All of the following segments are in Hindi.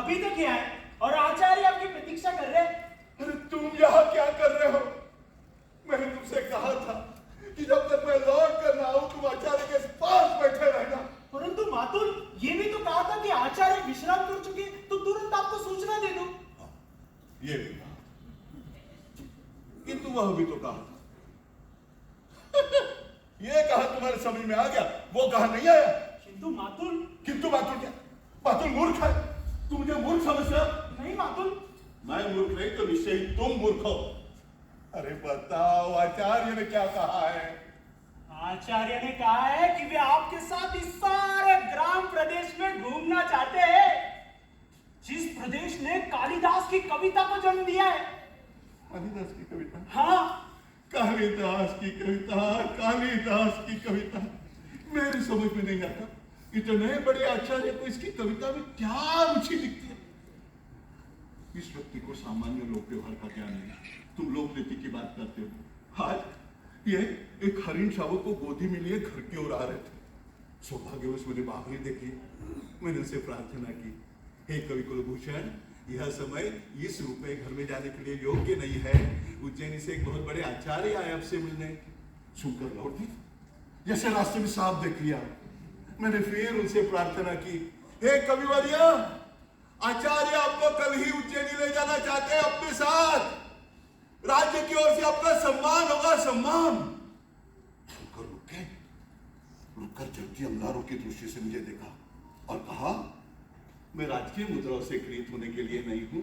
अभी तक यहाँ है और आचार्य आपकी प्रतीक्षा कर रहे हैं। अरे तुम यहाँ क्या कर रहे हो? मैंने तुमसे कहा था कि जब तक मैं लौट कर ना आऊं तुम आचार्य के पास बैठे रहना। परंतु मातुल, ये भी तो कहा था कि आचार्य विश्राम कर चुके तो तुरंत आपको सूचना दे दो। ये भी कहा, किंतु वह भी तो कहा था। ये कहा तुम्हारे समझ में आ गया, वो कहा नहीं आया। किंतु मातुल क्या? मातुल मूर्ख है? तुम मुझे मूर्ख समझ रहे हो? नहीं मातुल, मैं मूर्ख नहीं तो निश्चय ही तुम मूर्ख हो। अरे बताओ आचार्य ने क्या कहा है? आचार्य ने कहा है कि वे आपके साथ इस सारे ग्राम प्रदेश में घूमना चाहते हैं, जिस प्रदेश ने कालिदास की कविता को जन्म दिया है। कालिदास की कविता? हाँ, कालिदास की कविता, कालिदास की कविता मेरी समझ में नहीं आता। इतने बड़े आचार्य को इसकी कविता में क्या रुचि दिखती है? इस व्यक्ति को सामान्य लोक व्यवहार का ज्ञान नहीं। तुम लोक नीति की बात करते हो। आज ये एक हरिण शावक को गोदी में लिए घर की ओर आ रहे थे। सौभाग्यवश मुझे बाबरी देखी। मैंने उनसे प्रार्थना की, हे कवि कुलभूषण, यह समय इस रूप में घर में जाने के लिए योग्य नहीं है। उज्जैनी से एक बहुत बड़े आचार्य आए आपसे मिलने। सुनकर लौट दी, जैसे रास्ते में सांप देख लिया। मैंने फिर उनसे प्रार्थना की, हे कविवर्य, आचार्य आपको कल ही उज्जैनी ले जाना चाहते हैं अपने साथ। राज्य की ओर से आपका सम्मान होगा, सम्मान। सुनकर रुककर जबकि अमलारों की दृष्टि से मुझे देखा और कहा, मैं राजकीय मुद्राओं से क्रीत होने के लिए नहीं हूं।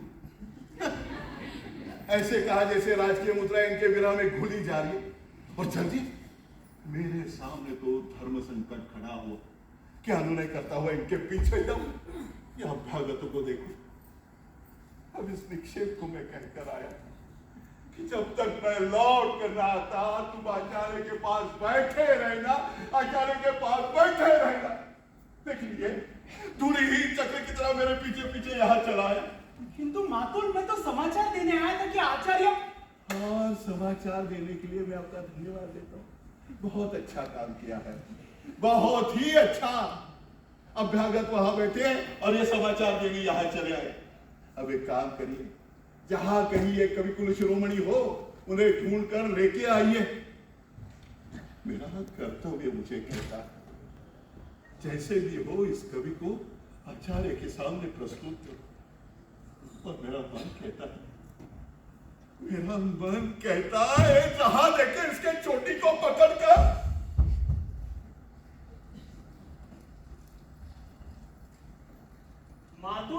ऐसे कहा जैसे राजकीय मुद्रा इनके विरह में घुली जा रही है। और जल्दी मेरे सामने तो धर्म संकट खड़ा हुआ। क्या अनुनय करता हुआ इनके पीछे जाऊं या अभ्यागतों को देखूं? अब इस निक्षेप को मैं कहकर आया कि जब तक मैं लौट कर ना आता तुम आचार्य के पास बैठे रहना, आचार्य के पास बैठे रहना। लेकिन ये दूरी ही चक्र की तरह मेरे पीछे पीछे यहाँ चला है। किंतु मातुल, मैं तो समाचार देने आया था कि आचार्य। हाँ, समाचार देने के लिए मैं आपका धन्यवाद देता हूँ। बहुत अच्छा काम किया है, बहुत ही अच्छा। अभ्यागत वहां बैठे और ये समाचार देने यहाँ चले आए। अब एक काम करिए, जहां कहीं ये कवि कुल शिरोमणि हो उन्हें ढूंढ कर लेके आइए। मेरा कर्तव्य मुझे कहता है, जैसे भी हो इस कवि को आचार्य के सामने प्रस्तुत करो। और मेरा मन कहता है जहां देखे इसके चोटी को पकड़कर मातुल